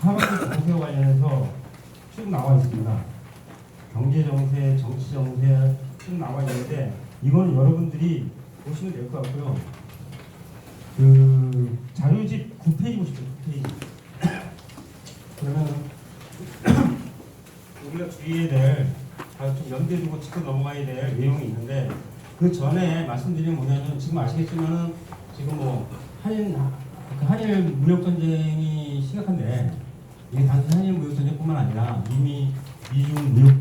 하반기 정세와 관련해서 쭉 나와 있습니다. 경제 정세, 정치 정세 쭉 나와 있는데 이거는 여러분들이 보시면 될 것 같고요. 그 자료집 9페이지 보시죠. 9페이지. 그러면 우리가 주의해야 될, 좀 염두에 두고 짚고 넘어가야 될 내용이 있는데 그 전에 말씀드린 뭐냐면 지금 아시겠지만은 지금 뭐 한일 무역 전쟁이 심각한데 이게 단순 한일 무역 전쟁뿐만 아니라 이미 미중 무역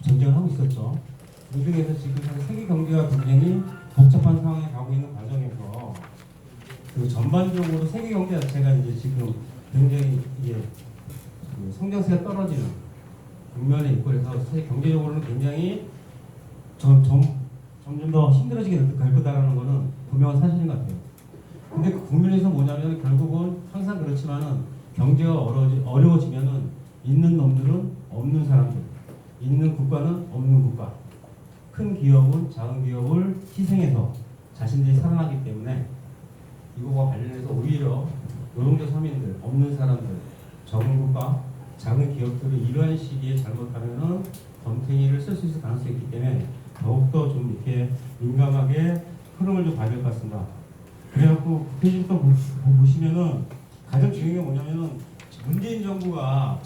전쟁을 하고 있었죠. 이 중에서 지금 세계 경제가 굉장히 복잡한 상황에 가고 있는 과정에서 그 전반적으로 세계 경제 자체가 이제 지금 굉장히 이게 그 성장세가 떨어지는 국면에 있고 그래서 경제적으로는 굉장히 점점 더 힘들어지게 될 거다라는 것은 분명한 사실인 것 같아요. 근데 그 국면에서 뭐냐면 결국은 항상 그렇지만은 경제가 어려워지면은 있는 놈들은 없는 사람들, 있는 국가는 없는 국가, 큰 기업은 작은 기업을 희생해서 자신들이 살아나기 때문에 이거와 관련해서 오히려 노동자 서민들, 없는 사람들, 적은 국가, 작은 기업들이 이러한 시기에 잘못하면은 덤탱이를 쓸 수 있을 가능성이 있기 때문에 더욱더 좀 이렇게 민감하게 흐름을 좀 봐야 될 것 같습니다. 그래갖고 페이지부터 보시면은 가장 중요한 게 뭐냐면은 문재인 정부가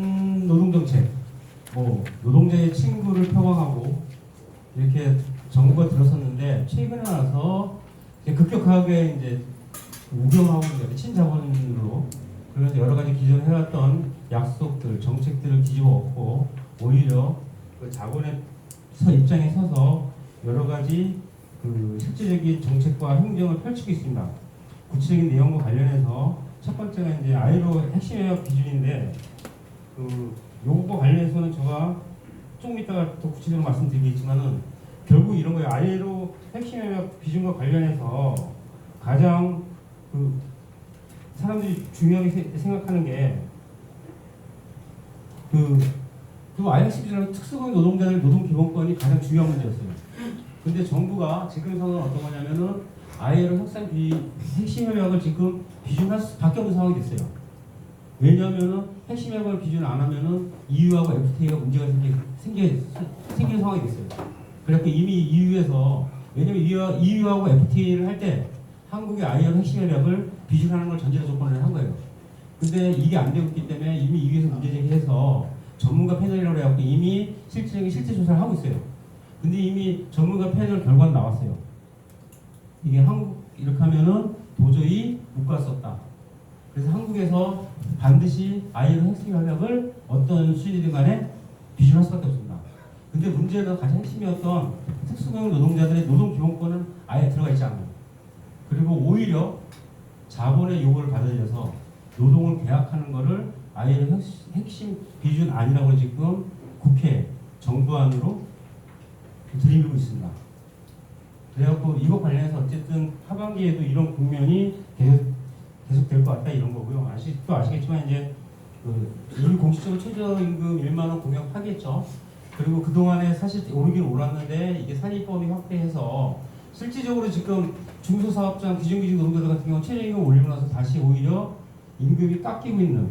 친노동정책, 뭐 노동자의 친구를 표방하고 이렇게 정부가 들어섰는데 최근에 와서 이제 급격하게 이제 우경하고 있는 친자본으로 그래서 여러 가지 기존에 해왔던 약속들, 정책들을 뒤집어 엎고 오히려 그 자본의 입장에 서서 여러 가지 그 실질적인 정책과 행정을 펼치고 있습니다. 구체적인 내용과 관련해서 첫 번째가 이제 아이로 핵심 협약 기준인데 그 요거와 관련해서는 제가 조금 이따가 더 구체적으로 말씀드리겠지만은 결국 이런 거예요. 아이로 핵심 협약 기준과 관련해서 가장 그 사람들이 중요하게 생각하는 게 그 ILO 기준은 특수고용 노동자들 노동기본권이 가장 중요한 문제였어요. 근데 정부가 지금서는 어떤 거냐면은 ILO 협상 핵심 협약을 지금 비준할 수밖에 없는 상황이 됐어요. 왜냐하면은 핵심 협약을 비준 안 하면은 EU하고 FTA가 문제가 생기는 상황이 됐어요. 그래서 이미 EU에서 왜냐면 EU하고 FTA를 할 때 한국의 ILO 핵심 협약을 비준하는 걸 전제로 조건을 한 거예요. 근데 이게 안 되고 있기 때문에 이미 EU에서 문제 제기해서 전문가 패널이라고 해갖고 이미 실질적인 실제 조사를 하고 있어요. 근데 이미 전문가 패널 결과는 나왔어요. 이게 한국 이렇게 하면은 도저히 못 갈 수 없다. 그래서 한국에서 반드시 ILO 핵심 협약을 어떤 수준이든 간에 비준할 수밖에 없습니다. 근데 문제는 가장 핵심이었던 특수고용 노동자들의 노동기본권은 아예 들어가 있지 않아요. 그리고 오히려 자본의 요구를 받아들여서 노동을 계약하는 것을 ILO 핵심 비준 아니라고 지금 국회 정부안으로 들이밀고 있습니다. 그래갖고 이거 관련해서 어쨌든 하반기에도 이런 국면이 계속 될 것 같다 이런 거고요. 또 아시겠지만 이제 이미 공식적으로 최저임금 1만 원 공약하겠죠. 그리고 그 동안에 사실 오르긴 올랐는데 이게 산입범위 확대해서 실질적으로 지금 중소사업장 기준기준 노동자들 같은 경우 최저임금 올리고 나서 다시 오히려 임금이 깎이고 있는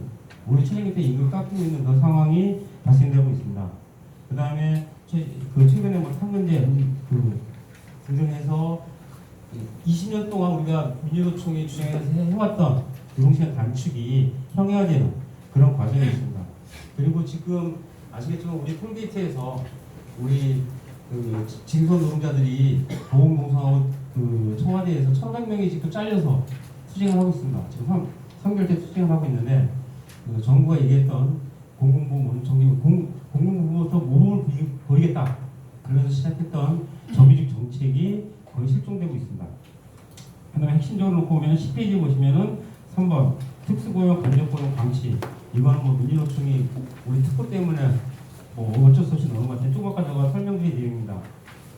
오히려 최저임금 때 임금 깎이고 있는 그런 상황이 발생되고 있습니다. 그 다음에 최근에 뭐 상근제 등등해서 20년 동안 우리가 민주노총이 주장해서 해왔던 노동시간 단축이 형해화되는 그런 과정이 있습니다. 그리고 지금 아시겠지만 우리 톨게이트에서 우리 징선 노동자들이 보건공사하고 청와대에서 1,100명이 지금 잘려서 투쟁을 하고 있습니다. 지금 3개월째 투쟁을 하고 있는데 정부가 얘기했던 공공부문부터 모범을 보이겠다. 그러면서 시작했던 정규직 정책이 거의 실종되고 있습니다. 그 다음에 핵심적으로 놓고 보면 10페이지 보시면은 3번 특수고용 간접고용 방치 이거는 뭐 민주노총이 우리 특보 때문에 뭐 어쩔 수 없이 넣은 것 같아요. 조금 아까 제가 설명드린 내용입니다.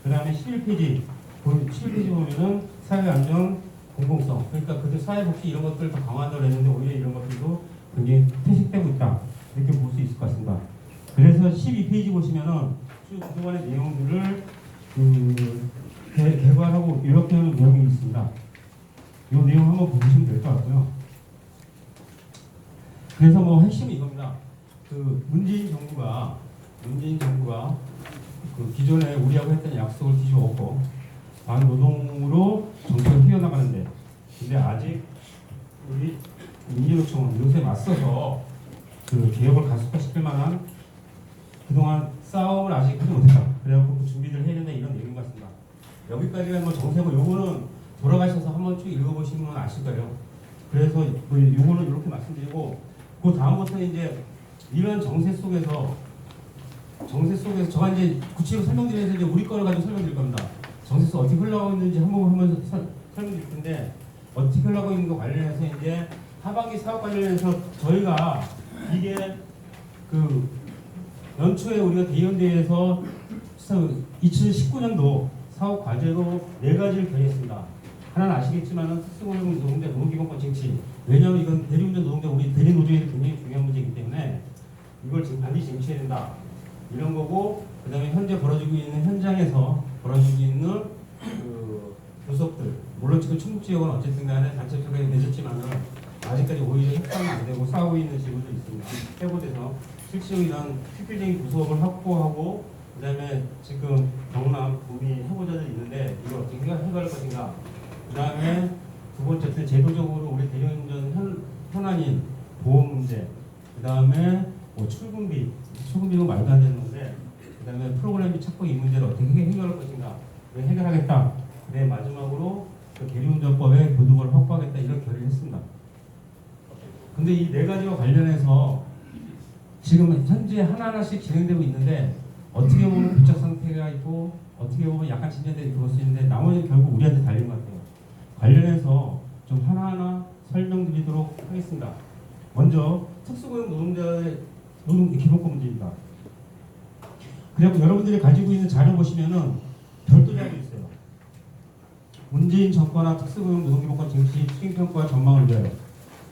그 다음에 11페이지 보면은 사회안전 공공성 그러니까 그들 사회복지 이런 것들 더 강화한다고 했는데 오히려 이런 것들도 굉장히 퇴색되고 있다 이렇게 볼 수 있을 것 같습니다. 그래서 12페이지 보시면은 쭉 그동안의 내용들을 개발하고 이렇게 하는 내용이 있습니다. 이 내용 한번 보시면 될 것 같고요. 그래서 뭐 핵심이 이겁니다. 그 문재인 정부가 그 기존에 우리하고 했던 약속을 뒤집어엎고 반노동으로 정책을 휘어나가는데, 근데 아직 우리 민주노총은 요새 맞서서 그 개혁을 가속화시킬 만한 그동안 싸움을 아직 하지 못했다. 그래갖고 그 준비를 해야 된다, 이런 내용 같습니다. 여기까지가 뭐 정세고, 요거는 돌아가셔서 한번 쭉 읽어보시면 아실 거예요. 그래서 뭐 요거는 이렇게 말씀드리고, 그 다음부터는 이제 이런 정세 속에서 제가 이제 구체적으로 설명드리면서 이제 우리 거를 가지고 설명드릴 겁니다. 정세 속 어떻게 흘러가고 있는지 한번 설명드릴 텐데, 어떻게 흘러가고 있는 거 관련해서 이제 하반기 사업 관련해서 저희가 이게 그 연초에 우리가 대의원대회에서 2019년도 사업 과제로 4가지를 정했습니다. 하나는 아시겠지만은 특수고용 노동자 노동기본권 쟁취. 왜냐하면 이건 대리운전 노동자 우리 대리 노조에 굉장히 중요한 문제이기 때문에 이걸 지금 반드시 쟁취해야 된다. 이런 거고, 그다음에 현재 벌어지고 있는 현장에서 벌어지고 있는 그 교섭들, 물론 지금 충북 지역은 어쨌든 간에 단체 협약이 맺었지만은 아직까지 오히려 협상이 안 되고 싸우고 있는 지구도 있습니다. 해고돼서 실제로 이런 실질적인 구속을 확보하고, 그다음에 지금 경남, 구미 해고자들 있는데 이걸 어떻게 해결할 것인가. 그다음에 두 번째, 제도적으로 우리 대리운전 현안인 보험 문제, 그다음에 뭐 출근비는 말도 안 되는 건데, 그다음에 프로그램비 착공 이 문제를 어떻게 해결할 것인가. 왜 해결하겠다. 네, 마지막으로 그 대리운전법의 교독을 확보하겠다, 이런 결의를 했습니다. 근데 이 4가지와 관련해서 지금 현재 하나하나씩 진행되고 있는데, 어떻게 보면 부착 상태가 있고 어떻게 보면 약간 진전되게 볼 수 있는데, 나머지는 결국 우리한테 달린 것 같아요. 관련해서 좀 하나하나 설명드리도록 하겠습니다. 먼저 특수고용 노동자의 노동 기본권 문제입니다. 그리고 여러분들이 가지고 있는 자료 보시면은 별도 자료 있어요. 문재인 정권과 특수고용 노동기본권 쟁취 수행평가 전망을 위하여.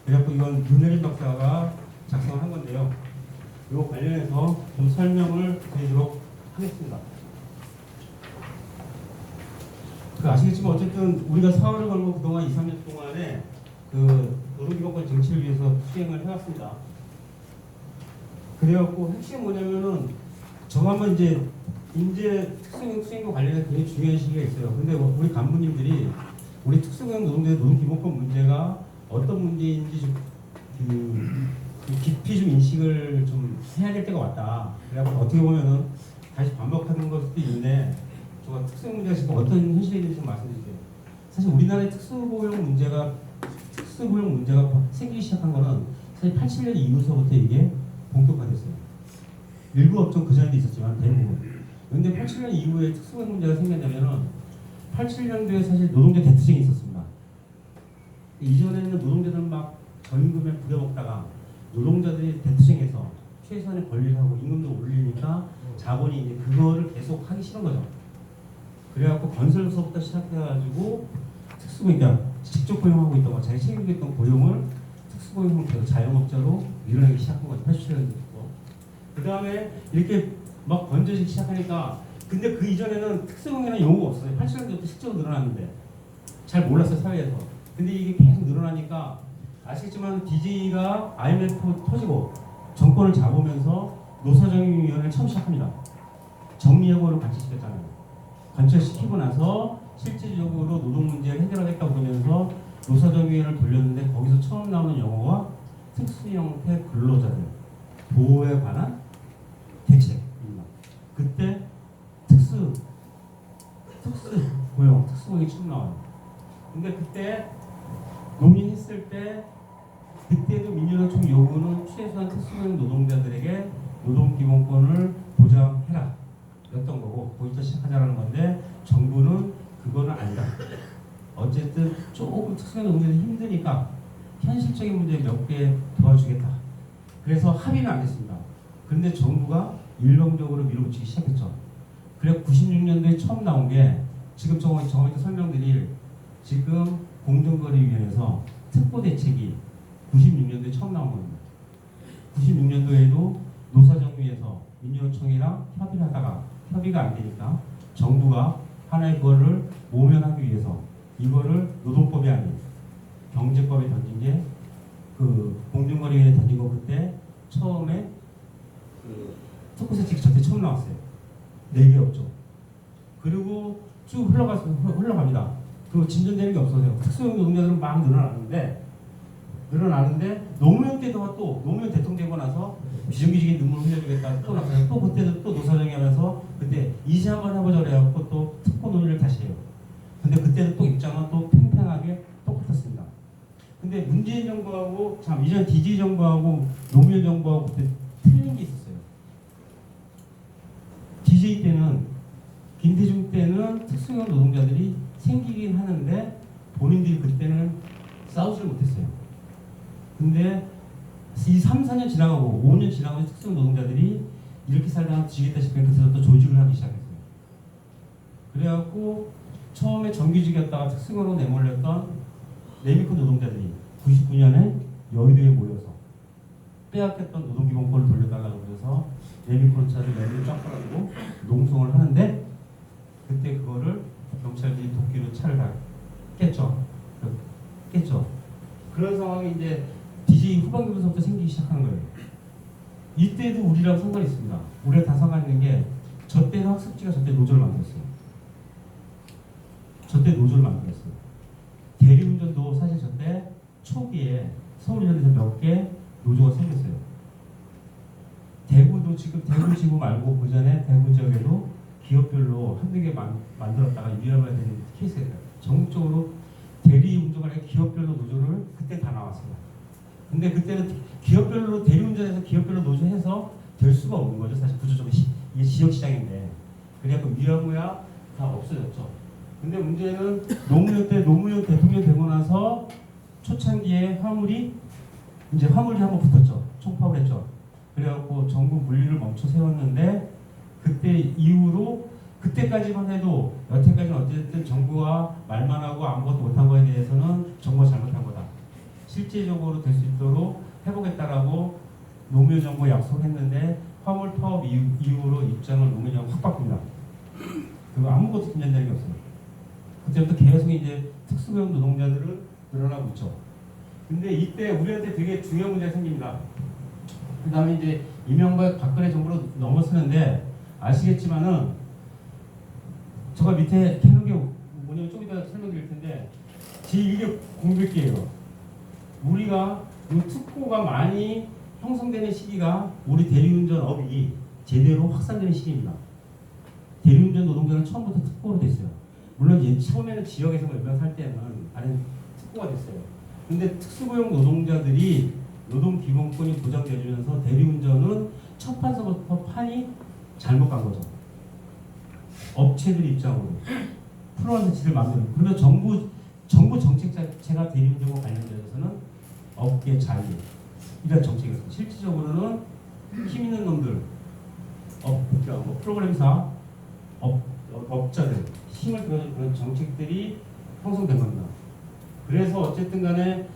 그래갖고 이건 윤혜린 박사가 작성을 한 건데요. 이 관련해서 좀 설명을 드리도록 하겠습니다. 그 아시겠지만 어쨌든 우리가 사활을 걸고 그동안 2, 3년 동안에 그 노동기본권 쟁취를 위해서 수행을 해왔습니다. 그래갖고 핵심이 뭐냐면은 저거 한번 이제 특수고용 수행과 관련해서 굉장히 중요한 시기가 있어요. 근데 우리 간부님들이 우리 특수고용 노동자의 노동기본권 문제가 어떤 문제인지 좀 깊이 좀 인식을 좀 해야 될 때가 왔다. 그래갖고 어떻게 보면은 다시 반복하는 걸 수도 있는데, 제가 특수고용 문제가 지금 어떤 현실이 있는지 좀 말씀드릴게요. 사실 우리나라의 특수고용 문제가 생기기 시작한 거는 사실 87년 이후서부터 이게 본격화됐어요. 일부 업종 그 전에도 있었지만 대부분. 그런데 87년 이후에 특수고용 문제가 생겼냐면은 87년도에 사실 노동자 대투쟁이 있었습니다. 이전에는 노동자들은 막 전임금에 부려먹다가 노동자들이 대투쟁에서 최소한의 권리를 하고 임금도 올리니까 자본이 이제 그거를 계속 하기 싫은 거죠. 그래갖고 건설서부터 시작해가지고 특수고용, 직접 고용하고 있던 거, 자기 책임지고 있던 고용을 특수고용 형태로 자영업자로 밀어내기 시작한 거죠. 87년도부터. 그 다음에 이렇게 막 번져지기 시작하니까, 근데 그 이전에는 특수고용이라는 용어가 없어요. 87년도부터 실제로 늘어났는데 잘 몰랐어요, 사회에서. 근데 이게 계속 늘어나니까 아시겠지만 DJ가 IMF 터지고 정권을 잡으면서 노사정의위원회를 처음 시작합니다. 정리해고를 관철시켰잖아요. 관철시키고 나서 실질적으로 노동 문제를 해결하겠다고 그러면서 노사정의위원회를 돌렸는데, 거기서 처음 나오는 용어가 특수형태 근로자들 보호에 관한 대책입니다. 그때 특수고용이 처음 나와요. 근데 그때 논의했을 때, 그때도 민주노총 요구는 최소한 특수고용 노동자들에게 노동기본권을 보장해라 였던 거고, 거기서 시작하자라는 건데, 정부는 그거는 아니다. 어쨌든 조금 특수고용 노동자들이 힘드니까 현실적인 문제 몇 개 도와주겠다. 그래서 합의는 안 됐습니다. 그런데 정부가 일방적으로 밀어붙이기 시작했죠. 그래서 96년도에 처음 나온 게 지금 저희가 설명드릴 지금 공정거래위원회에서 특보대책이 96년도에 처음 나온 겁니다. 96년도에도 노사정위에서 민주노총이랑 협의를 하다가 협의가 안 되니까 정부가 하나의 그거를 모면하기 위해서 이거를 노동법이 아닌 경제법에 던진 게 그 공중거리에 던진 거 그때 처음에 그 토크세칙 저때 처음 나왔어요. 4개였죠. 그리고 쭉 흘러갑니다. 그리고 진전되는 게 없어요. 특수형 노동자들은 막 늘어나는데 노무현 때도 또 노무현 대통령 되고 나서 비정규직인 눈물 흘려주겠다 또 나서요. 또 그때도 또 노사정이 하면서 그때 이제 한번 해보자 그래갖고 또 특고 논의를 다시 해요. 근데 그때도 또 입장은 또 팽팽하게 똑같았습니다. 근데 문재인 정부하고 이전 DJ 정부하고 노무현 정부하고 그때 틀린 게 있었어요. DJ 때는 김대중 때는 특수형 노동자들이 생기긴 하는데 본인들이 그때는 싸우지를 못했어요. 근데 이 3, 4년 지나가고 5년 지나가면 특수형 노동자들이 이렇게 살다가 지겠다 싶으면 그때부터 또 조직을 하기 시작했어요. 그래갖고 처음에 정규직이었다가 특수형으로 내몰렸던 레미콘 노동자들이 99년에 여의도에 모여서 빼앗겼던 노동기본권을 돌려달라고 그래서 레미콘 차를 매를 쫙 깔아주고 농성을 하는데 그때 그거를 경찰들이 도끼로 차를 다 깼죠. 그런 상황이 이제 DJ 후반기부터부터 생기기 시작한 거예요. 이때도 우리랑 상관이 있습니다. 우리가 다 상관있는 게 저 때는 학습지가 저때 노조를 만들었어요. 대리운전도 사실 저때 초기에 서울이전에서 몇 개 노조가 생겼어요. 대구도 지금 대구 지구 말고 그 전에 대구 지역에도 기업별로 한두 개 만들었다가 위험해야 되는 케이스가 있어요. 전국적으로 대리운전을 기업별로 노조를 그때 다 나왔어요. 근데 그때는 기업별로 대리운전에서 기업별로 노조해서 될 수가 없는 거죠. 사실 구조적으로 이게 지역시장인데 그래갖고 위험해야 다 없어졌죠. 근데 문제는 노무현 대통령 되고 나서 초창기에 화물이 한번 붙었죠. 총파업을 했죠. 그래갖고 전국 물류를 멈춰 세웠는데 그때 이후로 그때까지만 해도 여태까지는 어쨌든 정부가 말만 하고 아무것도 못한 거에 대해서는 정부가 잘못한 거다. 실제적으로 될 수 있도록 해보겠다라고 노무현 정부가 약속했는데 화물 파업 이후로 입장을 노무현 정부가 확 바꿉니다. 그거 아무것도 진전되는 게 없어요. 그때부터 계속 이제 특수고용 노동자들은 늘어나고 있죠. 근데 이때 우리한테 되게 중요한 문제가 생깁니다. 그 다음에 이제 이명박 박근혜 정부로 넘어서는데 아시겠지만은 제가 밑에 해놓은 게 뭐냐면 좀 이따 설명드릴 텐데 제1개 공백기예요. 우리가 이 특고가 많이 형성되는 시기가 우리 대리운전업이 제대로 확산되는 시기입니다. 대리운전 노동자는 처음부터 특고로 됐어요. 물론 처음에는 지역에서 몇 명 살 때는 다른 특고가 됐어요. 근데 특수고용 노동자들이 노동기본권이 보장되면서 대리운전은 첫 판서부터 판이 잘못 간 거죠. 업체들 입장으로 풀어가는 지를 만드는. 그러면 정부 정책 자체가 대리운전과 관련돼서는 업계 자유 이런 정책이었어요. 실질적으로는 힘 있는 놈들, 프로그램사, 업자들 힘을 들어준 그런 정책들이 형성된 겁니다. 그래서 어쨌든 간에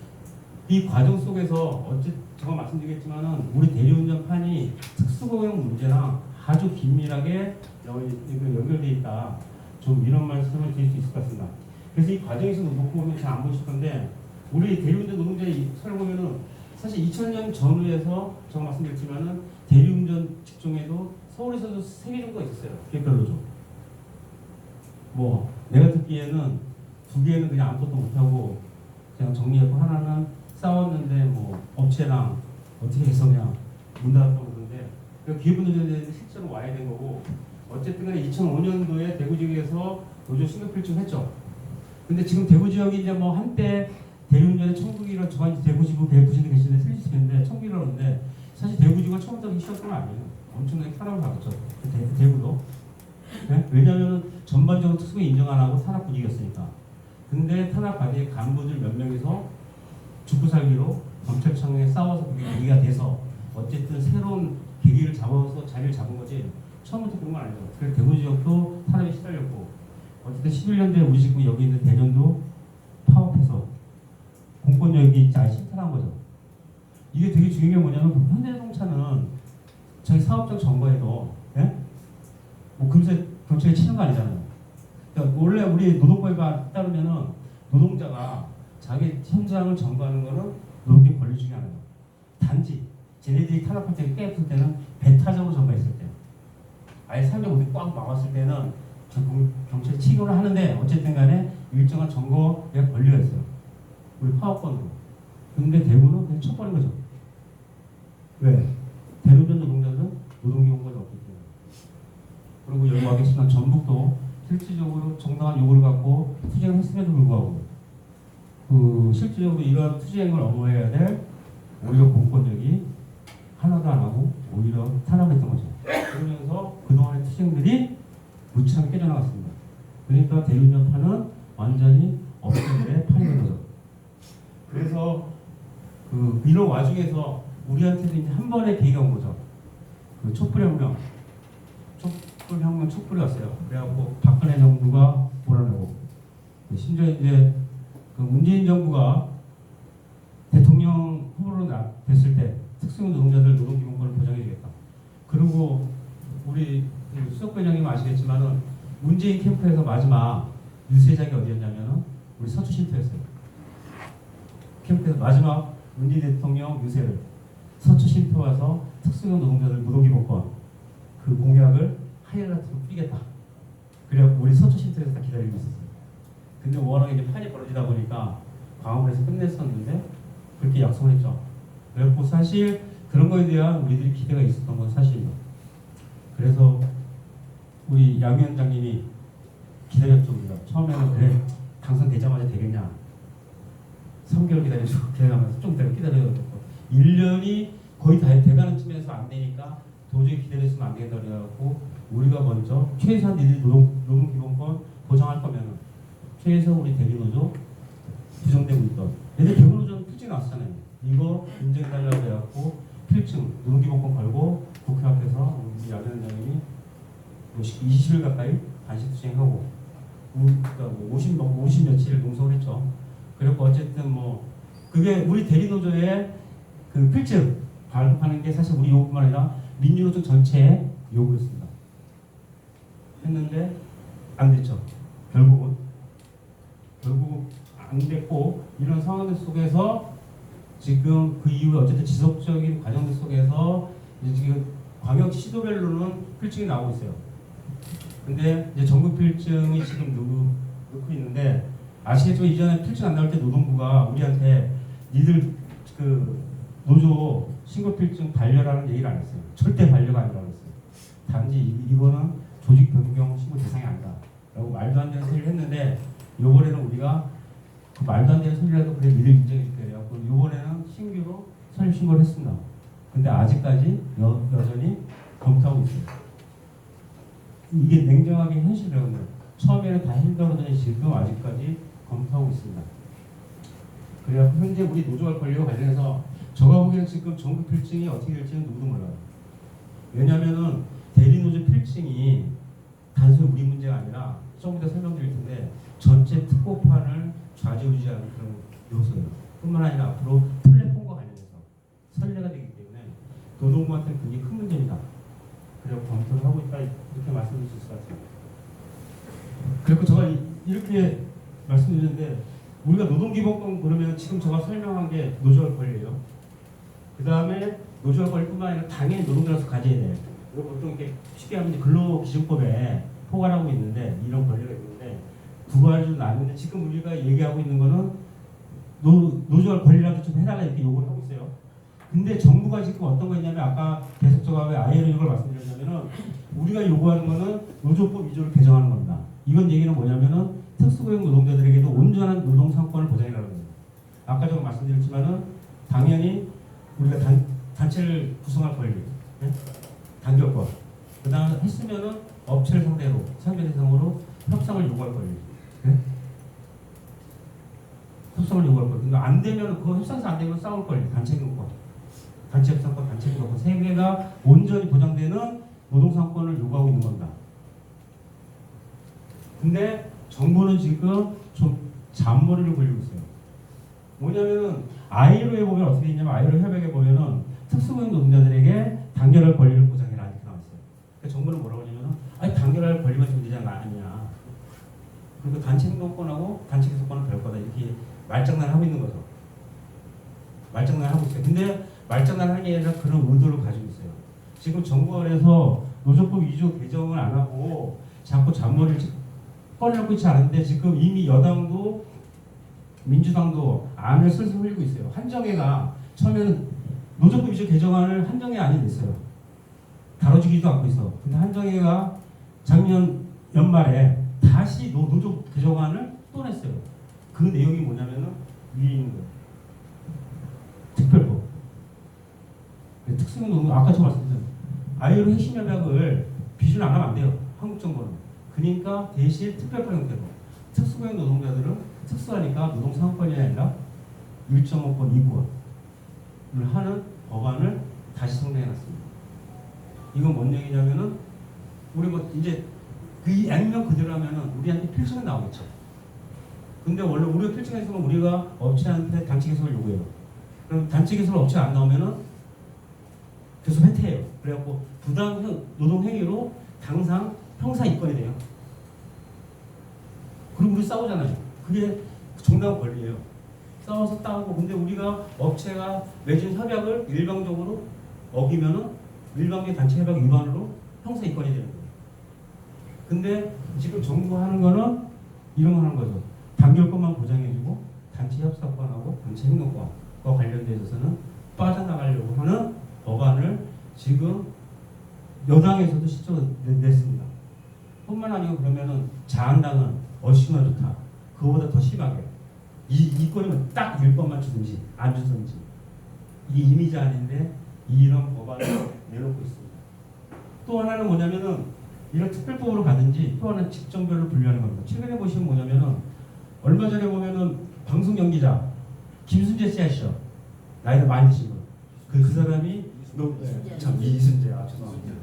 이 과정 속에서 제가 말씀드리겠지만은 우리 대리운전판이 특수고용 문제랑 아주 긴밀하게 연결되어 있다. 좀 이런 말씀을 드릴 수 있을 것 같습니다. 그래서 이 과정에서 놓고 보면 잘 안 보실 건데 우리 대리운전 노동자의 설을 보면은 사실 2000년 전후에서 제가 말씀드렸지만은 대리운전 직종에도 서울에서도 3개 정도가 있었어요. 개별로죠. 뭐 내가 듣기에는 2개는 그냥 아무것도 못하고 그냥 정리했고 하나는 싸웠는데 뭐 업체랑 어떻게 해서 그냥 문 닫았다고 그러는데 기업운전자들이 실제로 와야 된 거고 어쨌든 간에 2005년도에 대구 지역에서 노조 신급 필중했죠. 근데 지금 대구 지역이 이제 뭐 한때 대리운전의 천국이라 저가 대구 지구 부신도 계시는데 틀리시는데 천국이라는데 사실 대구 지구가 처음부터 시작된 건 아니에요. 엄청나게 탄압을 받았죠. 대구도. 네? 왜냐하면 전반적으로 특수에 인정 안 하고 탄압 분위기였으니까. 근데 탄압 받은 간부들 몇 명이서 죽고 살기로 경찰청에 싸워서 그게 계기가 돼서 어쨌든 새로운 계기를 잡아서 자리를 잡은 거지 처음부터 그런 건 아니죠. 그래서 대구 지역도 탄압에 시달렸고 어쨌든 11년도에 우리 지금 여기 있는 대전도 파업해서 공권력이 잘 실탄한 거죠. 이게 되게 중요한 게 뭐냐면 현대자동차는 자기 사업장 점거해도 예? 뭐 금세 경찰에 치는 거 아니잖아요. 그러니까 원래 우리 노동법에 따르면은 노동자가 자기 현장을 점거하는 거는 노동계 권리 중에 하나예요. 단지 쟤네들이 탄압할 때 깨었을 때는 배타적으로 전가했을 때, 아예 상점 어디 꽉 막았을 때는 경찰이 치료를 하는데 어쨌든 간에 일정한 점거의 권리가 있어요. 우리 파업권으로. 근데 대부분은 그냥 쳐버린 거죠. 왜? 대로변 노동자들은 노동기본권이 없기 때문에. 그리고 여기 와 계시는 전북도 실질적으로 정당한 요구를 갖고 투쟁을 했음에도 불구하고 실질적으로 이런 투쟁을 엄호해야 될 오히려 공권력이 하나도 안 하고 오히려 탄압했던 거죠. 그러면서 그동안의 투쟁들이 무참하게 깨져나갔습니다. 그러니까 대륙연파는 완전히 없애들의 판이 된 거죠. 그래서 이런 와중에서 우리한테도 이제 한 번의 계기가 온 거죠. 촛불혁명 촛불이 왔어요. 그래갖고 박근혜 정부가 몰아내고, 심지어 이제 문재인 정부가 대통령 후보로 됐을 때 특수형 노동자들 노동기본권을 보장해주겠다. 그리고 우리 수석부회장님 아시겠지만은 문재인 캠프에서 마지막 유세작이 어디였냐면은 우리 서초 쉼터였어요. 캠프에서 마지막 문재인 대통령 유세를 서초 쉼터 와서 특수형 노동자들 노동기본권 그 공약을 하이라이트로 뿌리겠다. 그래갖고 우리 서초 쉼터에서 다 기다리고 있었어요. 근데 워낙 이제 판이 벌어지다 보니까 광화문에서 끝냈었는데 그렇게 약속을 했죠. 그래갖고 사실 그런 거에 대한 우리들이 기대가 있었던 건 사실이에요. 그래서 우리 양 위원장님이 기다렸죠. 우리가 처음에는 그래 당선되자마자 되겠냐 3개월 기다려가면서 좀 더 기다려야 1년이 거의 다 돼가는 쯤에서 안 되니까 도저히 기다렸으면 안 되겠다 그래갖고 우리가 먼저 최소한 니들이 노동기본권 보장할 거면은 최소 우리 대리노조 부정되고 있던 얘들 대리노조는 필증 나왔잖아요. 이거 인정해달라고 해갖고 필증 노동기본권 걸고 국회 앞에서 우리 양 위원장님이 20일 가까이 단식투쟁하고 그러니까 50 며칠 농성을 했죠. 그리고 어쨌든 그게 우리 대리노조의 그 필증 발급하는 게 사실 우리 요구뿐만 아니라 민주노총 전체의 요구였습니다. 했는데 안 됐죠. 결국 안 됐고 이런 상황들 속에서 지금 그 이후에 어쨌든 지속적인 과정들 속에서 이제 지금 광역 시도별로는 필증이 나오고 있어요. 근데 이제 전국 필증이 지금 넣고 있는데 아시겠지만 이전에 필증 안 나올 때 노동부가 우리한테 니들 노조 신고 필증 반려라는 얘기를 안 했어요. 절대 반려가 아니라고 했어요. 단지 이거는 조직 변경 신고 대상이 아니다. 라고 말도 안 되는 소리를 했는데 요번에는 우리가 그 말도 안 되는 소리라도 그래 니들 인정해 줄게 그래갖고 요번에는 신규로 설립 신고를 했습니다. 근데 아직까지 여전히 검토하고 있어요. 이게 냉정하게 현실이라고요. 처음에는 다 힘들어 그러더니 지금 아직까지 검토하고 있습니다. 그래서 현재 우리 노조할 권리와 관련해서 제가 보기에는 지금 정부 필증이 어떻게 될지는 누구도 몰라요. 왜냐하면은 대리노조 필증이 단순히 우리 문제가 아니라 조금 이따 설명드릴 텐데 전체 특고판을 좌지우지하는 그런 요소예요. 뿐만 아니라 앞으로 플랫폼과 관련해서 선례가 되기 때문에 노동부한테는 굉장히 큰 문제입니다. 그리고 검토를 하고 있다 이렇게 말씀드릴 수 있을 것 같아요. 그리고 제가 이렇게 말씀드렸는데 우리가 노동기본권 그러면 지금 제가 설명한 게 노조할 권리예요. 그 다음에 노조할 권리뿐만 아니라 당연히 노동자로서 가져야 돼. 이거 보통 이렇게 쉽게 하면 근로기준법에 포괄하고 있는데 이런 권리가 있는데 두 가지로 나누는데 지금 우리가 얘기하고 있는 거는 노조할 권리라도 좀 해달라 이렇게 요구를 하고 있어요. 근데 정부가 지금 어떤 거 있냐면 아까 계속 제가 왜 ILO 이걸 말씀드렸냐면은 우리가 요구하는 거는 노조법 2조를 개정하는 겁니다. 이건 얘기는 뭐냐면은 특수고용 노동자들에게도 온전한 노동 상권을 보장해라는 겁니다. 아까 제가 말씀드렸지만은 당연히 우리가 단체를 구성할 권리, 네? 단결권. 그 다음에 했으면은 업체를 상대로 상대 대상으로 협상을 요구할 권리. 네? 협상을 요구할 권리. 근데 안 되면 그 협상에서 안 되면 싸울 권리. 단체 교권, 단체 협상권, 단체 교권 세 개가 온전히 보장되는 노동 상권을 요구하고 있는 겁니다. 근데 정부는 지금 좀 잔머리를 굴리고 있어요. 뭐냐면은 ILO에 보면 어떻게 있냐면 ILO 협약에 보면은 특수고용 노동자들에게 단결할 권리를 보장해라 이렇게 나와 있어요. 그러니까 정부는 뭐라고 하냐면은 아니 단결할 권리만 존재하는 거 아니냐. 그리고 단체 행동권하고 단체 개속권은 별 거다 이렇게 말장난을 하고 있는 거죠. 말장난을 하고 있어요. 근데 말장난을 하는 게 아니라 그런 의도를 가지고 있어요. 지금 정부가 그래서 노조법 2조 개정을 안 하고 자꾸 잔머리를 꺼내놓고 있지 않은데 지금 이미 여당도 민주당도 안을 슬슬 흘리고 있어요. 한정혜가 처음에는 노조법 2조 개정안을 한정혜 안이 냈어요. 다뤄지기도 하고 있어. 근데 한정혜가 작년 연말에 다시 노조 개정안을 또 냈어요. 그 내용이 뭐냐면은 위에 있는 거예요. 특별법. 특수노동 아까 저 말씀드린 아이로 핵심 협약을 비준 안 하면 안 돼요. 한국 정부는. 그러니까 대신 특별법 형태로 특수고용 노동자들은 특수하니까 노동 상권이 아니라 1.5권 2권을 하는 법안을 다시 성명해놨습니다. 이건 뭔 얘기냐면은 우리 뭐 이제 그 액면 그대로 하면은 우리한테 필증이 나오겠죠. 근데 원래 우리가 필증했으면 우리가 업체한테 단체 개설을 요구해요. 그럼 단체 개설 업체가 안 나오면은 계속 회퇴해요. 그래갖고 부당 노동 행위로 당상 형사 입건이 돼요. 그리고 우리 싸우잖아요. 그게 정당한 권리예요. 싸워서 따고 근데 우리가 업체가 맺은 협약을 일방적으로 어기면은 일방적인 단체 협약 위반으로 형사 입건이 되는 거예요. 근데 지금 정부가 하는 거는 이런 거 하는 거죠. 단결권만 보장해주고 단체 협사권하고 단체 행동권과 관련돼 있어서는 빠져나가려고 하는 법안을 지금 여당에서도 실제로 냈습니다. 뿐만 아니고 그러면은 자한당은 얼씨구나 좋다. 그거보다 더 심하게 이권이면 딱 1번만 주든지 안 주든지 이게 이미지 아닌데 이런 법안을 내놓고 있습니다. 또 하나는 뭐냐면은 이런 특별법으로 가든지 또 하나는 직종별로 분류하는 겁니다. 최근에 보시면 뭐냐면은 얼마 전에 보면은 방송 연기자 김순재 씨 아시죠? 나이가 많이 드신 분. 그 사람이 이순재 죄송합니다.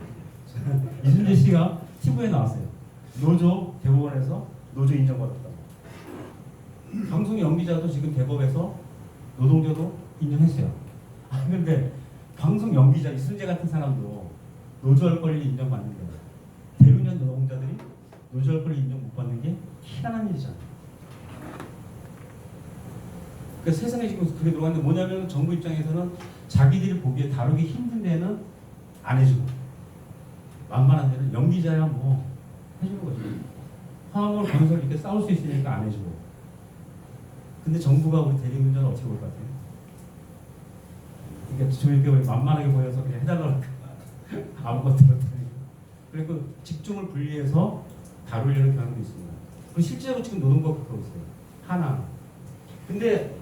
이순재 씨가 TV에 나왔어요. 노조 대법원에서 노조 인정받았다. 방송 연기자도 지금 대법에서 노동조도 인정했어요. 그런데 방송 연기자 이순재 같은 사람도 노조할 권리 인정받는데 대리운전 노동자들이 노조할 권리 인정 못 받는 게 희한한 일이잖아요. 그러니까 세상에 지금 그게 들어가는데 뭐냐면 정부 입장에서는 자기들이 보기에 다루기 힘든 데는 안 해주고 만만한 데는 연기자야 뭐 해주는 거죠. 화물 건설 이렇게 싸울 수 있으니까 안 해주고. 근데 정부가 우리 대리운전을 어떻게 볼 것 같아요? 그러니까 저희가 만만하게 보여서 그냥 해달라고 할까? 아무것도 못하니까. 그리고 직종을 분리해서 다루려는 경향도 있습니다. 그리고 실제로 지금 노동법 그러고 있어요. 하나. 근데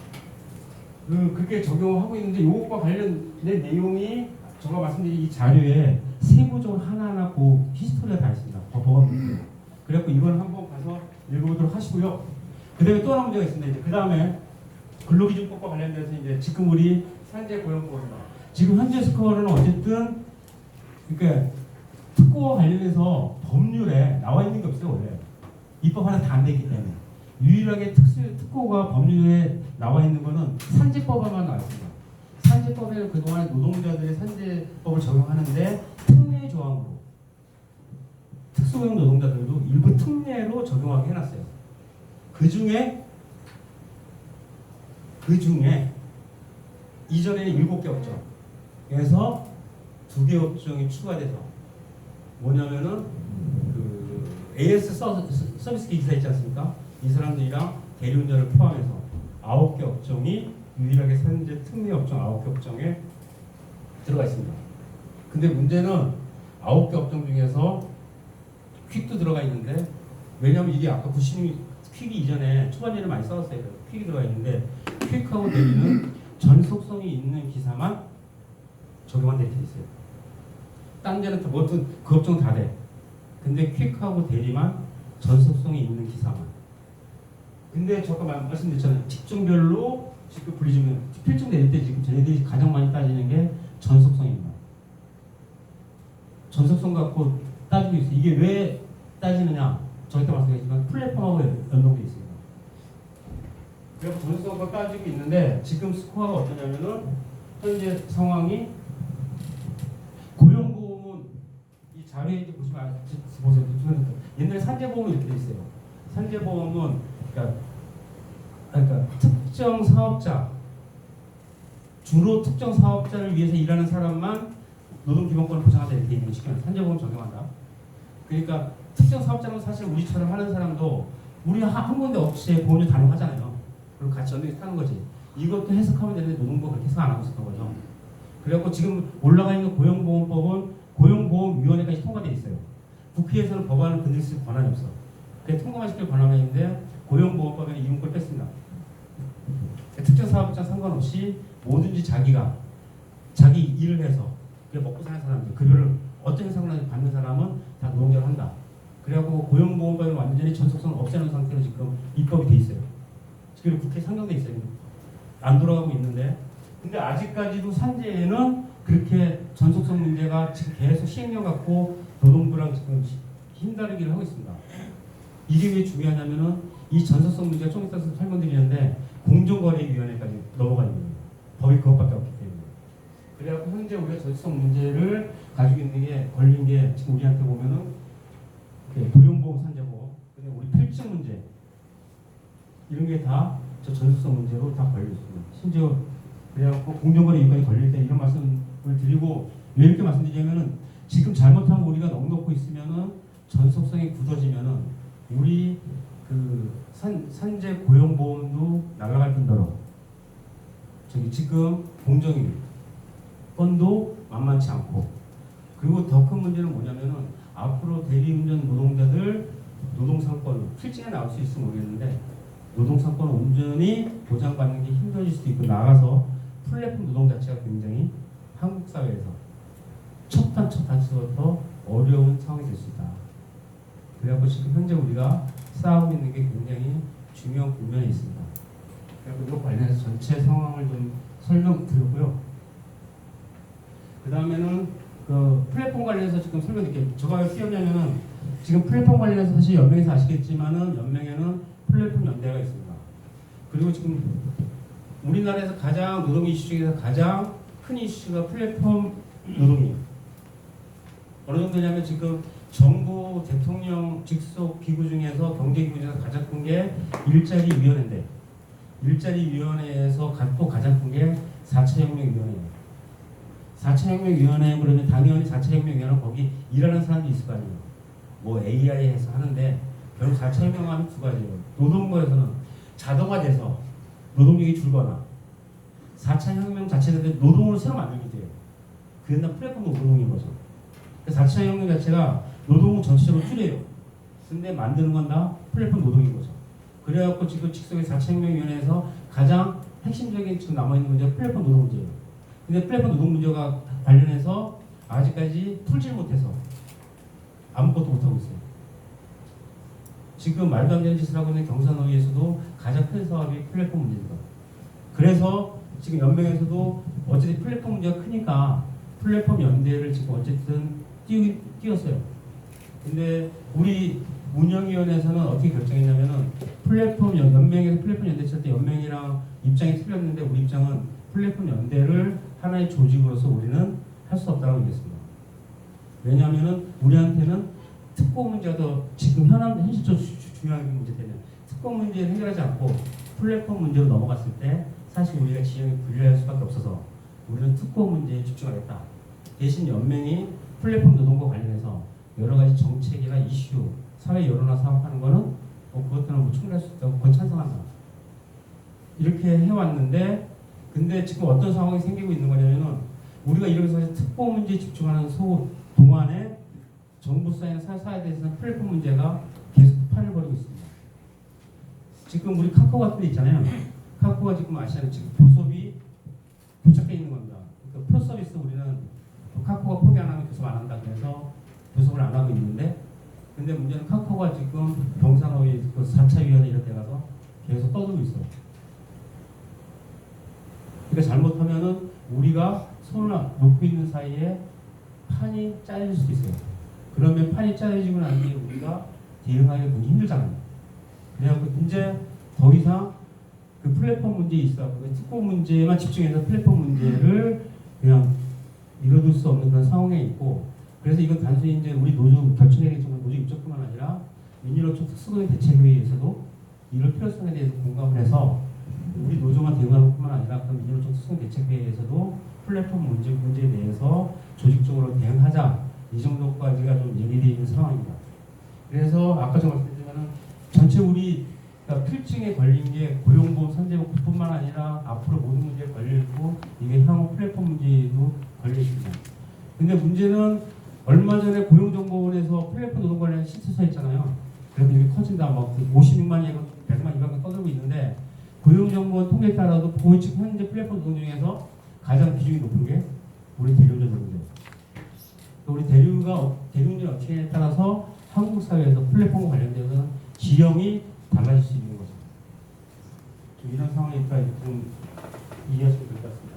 그렇게 적용하고 있는데 이것과 관련된 내용이 제가 말씀드린 이 자료에 세부적으로 하나하나 그 히스토리가 다 있습니다. 법안 문제. 그래갖고 이걸 한번 가서 읽어보도록 하시고요. 그 다음에 또 하나 문제가 있습니다. 이제 그 다음에 근로기준법과 관련돼서 이제 지금 우리 산재고용법입니다. 지금 현재 스코어는 어쨌든 그러니까 특고와 관련해서 법률에 나와 있는 게 없어요. 원래 입법 하나 다 안 되기 때문에 유일하게 특고가 법률에 나와 있는 거는 산재법에만 나와 있습니다. 산재법에는 그동안 노동자들의 산재법을 적용하는데 특례 조항으로 특수고용 노동자들도 일부 특례로 적용하게 해놨어요. 그 중에 이전에는 7개 업종에서 2개 업종이 추가돼서 뭐냐면은 그 AS 서비스 기사 있지 않습니까? 이 사람들이랑 대리운전을 포함해서 9개 업종이 유일하게 산재 특례 업종 9개 업종에 들어가 있습니다. 근데 문제는 9개 업종 중에서 퀵도 들어가 있는데 왜냐하면 이게 아까 90이 퀵이 이전에 초반에는 많이 써왔어요. 퀵이 들어가 있는데 퀵하고 대리는 전속성이 있는 기사만 적용한 데 이렇게 있어요. 딴 데는 뭐든 그 업종은 다 돼. 근데 퀵하고 대리만 전속성이 있는 기사만. 근데 제가 말씀드렸잖아요. 직종별로 지금 분리주면 필증 내릴 때 지금 저희들이 가장 많이 따지는 게 전속성입니다. 전속성 갖고 따지고 있어요. 이게 왜 따지느냐? 저희가 말씀드렸지만 플랫폼하고 연동되어 있습니다. 그래서 전속성과 따지고 있는데 지금 스코어가 어떠냐면은 현재 상황이 고용보험은 이 자료에 보시면 보세요. 옛날에 산재보험이 이렇게 돼 있어요. 산재보험은 그러니까 특정 사업자 주로 특정 사업자를 위해서 일하는 사람만 노동기본권을 보장하자 이렇게 있는 시기는 산재보험 적용한다. 그러니까 특정 사업자는 사실 우리처럼 하는 사람도 우리 한 군데 없이 보험료 단용하잖아요. 그리고 같이 연동해서 타는 거지. 이것도 해석하면 되는데 노동부가 그렇게 해석 안 하고 있었던 거죠. 그래갖고 지금 올라가 있는 고용보험법은 고용보험위원회까지 통과돼 있어요. 국회에서는 법안을 건드릴 권한이 없어. 그게 통과만 시킬 권한이 있는데 고용보험법에는 이용권을 뺐습니다. 특정 사업자 상관없이 뭐든지 자기가 자기 일을 해서 그게 먹고 사는 사람들 급여를 어떤 상관없이 받는 사람은 다 노동자를 한다. 그래갖고 고용보험법을 완전히 전속성을 없애는 상태로 지금 입법이 돼 있어요. 그리고 국회에 상정돼 있어요. 안 돌아가고 있는데 근데 아직까지도 산재에는 그렇게 전속성 문제가 지금 계속 시행령 갖고 노동부랑 지금 힘다르기를 하고 있습니다. 이게 왜 중요하냐면은 이 전속성 문제가 좀 이따 설명드리는데 공정거래위원회까지 넘어가 있는 거예요. 법이 그것밖에 없기 때문에. 그래갖고 현재 우리가 전속성 문제를 가지고 있는 게 걸린 게 지금 우리한테 보면은 고용보험 산재보험, 우리 필증 문제 이런 게 다 저 전속성 문제로 다 걸려 있습니다. 심지어 그래갖고 공정거래 위원회까지 걸릴 때 이런 말씀을 드리고 왜 이렇게 말씀드리냐면은 지금 잘못하면 우리가 넉넉고 있으면은 전속성이 굳어지면은 우리 그 산재 고용보험도 날아갈 뿐더러 저기 지금 공정위 건도 만만치 않고 그리고 더 큰 문제는 뭐냐면은 앞으로 대리운전 노동자들 노동상권 필증에 나올 수 있을지 모르겠는데 노동상권 온전히 보장받는 게 힘들어질 수도 있고 나가서 플랫폼 노동 자체가 굉장히 한국 사회에서 첫 단추부터 어려운 상황이 될 수 있다. 그래갖고 지금 현재 우리가 싸우고 있는 게 굉장히 중요한 국면에 있습니다. 그리고 이거 관련해서 전체 상황을 좀 설명드렸고요. 그 다음에는 그 플랫폼 관련해서 지금 설명드릴게요. 제가 왜 끼었냐면은 지금 플랫폼 관련해서 사실 연맹에서 아시겠지만은 연맹에는 플랫폼 연대가 있습니다. 그리고 지금 우리나라에서 가장 노동 이슈 중에서 가장 큰 이슈가 플랫폼 노동이에요. 어느 정도냐면 지금 정부 대통령 직속 기구 중에서 경제기구 중에서 가장 큰 게 일자리위원회인데 일자리위원회에서 또 가장 큰 게 4차 혁명위원회예요. 4차 혁명위원회 그러면 당연히 4차 혁명위원회는 거기 일하는 사람도 있을 거 아니에요. 뭐 AI에서 하는데 결국 4차 혁명하면 두 가지예요. 노동부에서는 자동화돼서 노동력이 줄거나 4차 혁명 자체는 노동을 새로 만들게 돼요. 그 옛날 플랫폼 노동인 거죠. 4차 혁명 자체가 노동을 전체적으로 줄여요. 근데 만드는 건 다 플랫폼 노동인 거죠. 그래갖고 지금 직속의 4차 혁명위원회에서 가장 핵심적인 지금 남아있는 문제가 플랫폼 노동 문제예요. 근데 플랫폼 노동 문제가 관련해서 아직까지 풀질 못해서 아무것도 못하고 있어요. 지금 말도 안 되는 짓을 하고 있는 경산노위에서도 가장 큰 사업이 플랫폼 문제입니다. 그래서 지금 연맹에서도 어쨌든 플랫폼 문제가 크니까 플랫폼 연대를 지금 어쨌든 띄웠어요. 근데 우리 운영위원회에서는 어떻게 결정했냐면은 플랫폼 연맹에서 플랫폼 연대 칠 때 연맹이랑 입장이 틀렸는데 우리 입장은 플랫폼 연대를 하나의 조직으로서 우리는 할 수 없다고 얘기했습니다. 왜냐하면은 우리한테는 특공 문제가 더 지금 현실적으로 중요한 문제 때문에 특공 문제를 해결하지 않고 플랫폼 문제로 넘어갔을 때 사실 우리가 지형이 불리할 수밖에 없어서 우리는 특공 문제에 집중하겠다. 대신 연맹이 플랫폼 노동과 관련해서 여러 가지 정책이나 이슈, 사회 여론화 사업하는 거는 그것들은 뭐 충분할 수 있다고 그건 찬성한다. 이렇게 해왔는데 근데 지금 어떤 상황이 생기고 있는 거냐면은 우리가 이러면서 특공 문제에 집중하는 동안에 정부 사회나 사회에 대해서는 플랫폼 문제가 계속 판을 벌이고 있습니다. 지금 우리 카카오 같은 데 있잖아요. 카카오가 지금 아시아는 지금 교섭이 도착해 있는 겁니다. 그러니까 프로 서비스 우리는 카카오가 포기 안 하면 교섭 안 한다. 그래서 교섭을 안 하고 있는데 근데 문제는 카카오가 지금 경산호위 그 4차 위원회 이런 데 가서 계속 떠들고 있어요. 그러니까 잘못하면은 우리가 손을 놓고 있는 사이에 판이 짜여질 수도 있어요. 그러면 판이 짜여지고 난 뒤에 우리가 대응하기 굉장히 힘들잖아요. 그래갖고 이제 더 이상 그 플랫폼 문제에 있어 그 특공 문제에만 집중해서 플랫폼 문제를 그냥 미뤄둘 수 없는 그런 상황에 있고 그래서 이건 단순히 이제 우리 노조 결정회의지만 노조 입장뿐만 아니라 민주노총 특수노동 대책회의에서도 이럴 필요성에 대해서 공감을 해서 우리 노조만 대응하는 뿐만 아니라 그럼 민주노총 특성대책회의에서도 플랫폼 문제에 대해서 조직적으로 대응하자, 이 정도까지가 좀 얘기되어 있는 상황입니다. 그래서 아까 저 말씀드리면 전체 우리 그러니까 필증에 걸린 게 고용보험 선제복지뿐만 아니라 앞으로 모든 문제에 걸려있고 이게 향후 플랫폼 문제에도 걸려있습니다. 근데 문제는 얼마 전에 고용정보원에서 플랫폼 노동 관련 신청서 했잖아요. 그래서 이게 커진다, 막 56만이고 100만, 200만 떠들고 있는데 고용정보원 통계에 따라도 보이직 현재 플랫폼 노동 중에서 가장 비중이 높은 게 우리 대리운전 노동자. 우리 대리운전 업체에 따라서 한국 사회에서 플랫폼과 관련돼서는 지형이 달라질 수 있는 거죠. 좀 이런 상황이니까 좀 이해하시면 될 것 같습니다.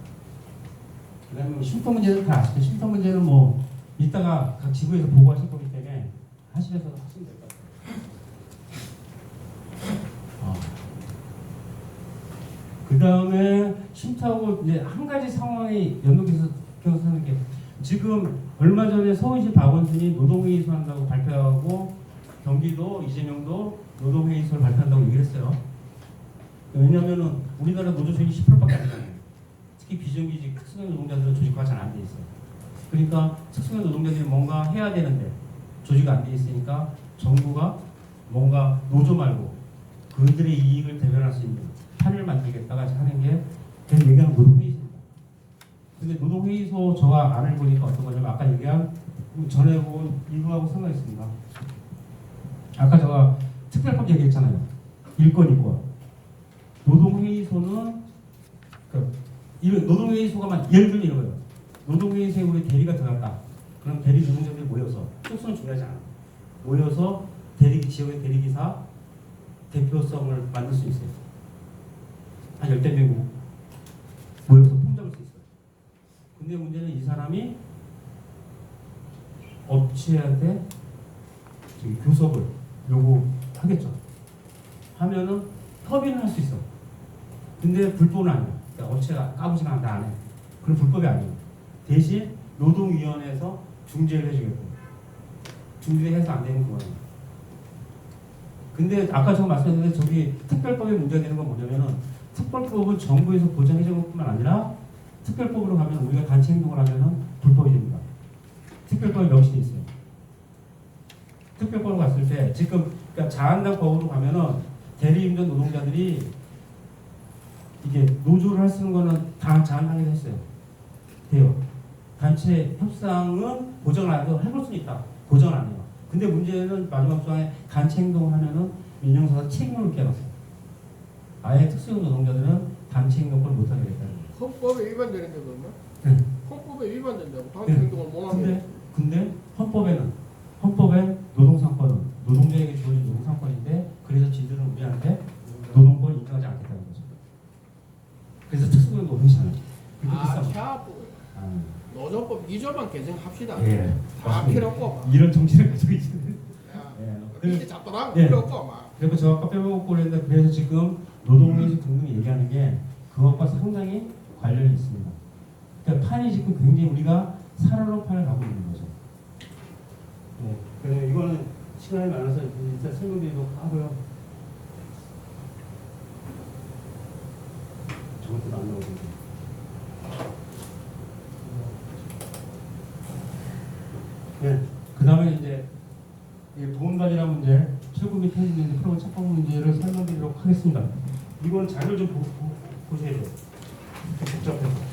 그 다음에 쉼터 문제는 다 아시죠? 쉼터 문제는 뭐 이따가 각 지구에서 보고하실 거기 때문에 하시면서 하시면 될 것 같아요. 그 다음에 쉼터하고 이제 한 가지 상황이 연동해서 하는 게 지금 얼마 전에 서울시 박원순이 노동회의 소한다고 발표하고 경기도 이재명도 노동회의소를 발표한다고 얘기를 했어요. 왜냐하면 우리나라 노조 조직이 10%밖에 안 되잖아요. 특히 비정규직 특수형 노동자들은 조직화가 잘 안 돼 있어요. 그러니까 특수형 노동자들이 뭔가 해야 되는데 조직이 안 돼 있으니까 정부가 뭔가 노조 말고 그들의 이익을 대변할 수 있는 판을 만들겠다가 하는 게 그냥 얘기하는 노동회의소입니다. 근데 노동회의소 저가 안을 보니까 어떤 거냐면 아까 얘기한 전에 본 이거하고 상관있습니다. 아까 제가 특별법 얘기했잖아요. 일권. 노동회의소는 노동회의소가 예를 들면 이거예요. 노동회의소에 우리 대리가 들어갔다. 그럼 대리 노동자들이 모여서 소수는 중요하지 않아. 모여서 지역의 대리기사 대표성을 만들 수 있어요. 한 10대 명이 모여서 통잡을 수 있어요. 근데 문제는 이 사람이 업체한테 교섭을 요구하겠죠. 하면은 협의는 할 수 있어. 근데 불법은 아니야. 그러니까 업체가 까부지가 않다 안 해. 그럼 불법이 아니에요. 대신 노동위원회에서 중재를 해주겠고. 중재해서 안 되는 거예요. 근데 아까 제가 말씀드렸는데 저기 특별법에 문제가 되는 건 뭐냐면은 특별법은 정부에서 보장해준 것뿐만 아니라 특별법으로 가면 우리가 단체 행동을 하면은 불법이 됩니다. 특별법에 명시돼 있어요. 특별법으로 갔을 때 지금 그러니까 자한당법으로 가면은 대리운전 노동자들이 이게 노조를 할 수 있는 거는 다 자한당에서 했어요. 돼요. 단체 협상은 보장을 안 해도 해볼 수는 있다. 보장을 안 해요. 근데 문제는 마지막 조항에 단체 행동을 하면은 민영사가 책임을 깨놨어요. 아예 특수형 노동자들은 단체 행동을 못 하게 됐다는 거예요. 헌법에 위반되는 게 그러면? 네. 헌법에 위반된다고 단체 행동을 못 하게. 근데 헌법에 노동상권은 노동자에게 주어진 노동상권인데 그래서 지들은 우리한테 노동권을 인정하지 않겠다는 거죠. 그래서 특수형 노동이잖아요. 노조법 2조만 개정합시다. 예. 다 필요 없고. 이런 정치를 가지고 있는. 이제 잡더라고 필요 없고 막. 그리고 저 아까 빼먹고 그랬는데 그래서 지금 노동위에서 등등 얘기하는 게 그것과 상당히 관련이 있습니다. 그러니까 판이 지금 굉장히 우리가 살아놓은 판을 가고 있는 거죠. 네. 그래서 이거는 시간이 많아서 일단 설명드리도록 하고요. 저것도 안 나오거든요. 네. 그 다음에 이제 보험관리란 문제, 출구 및 퇴직 문제, 프로그램 착공 문제를 설명드리도록 하겠습니다. 이건 자료 좀 보셔야 돼요. 복잡해서.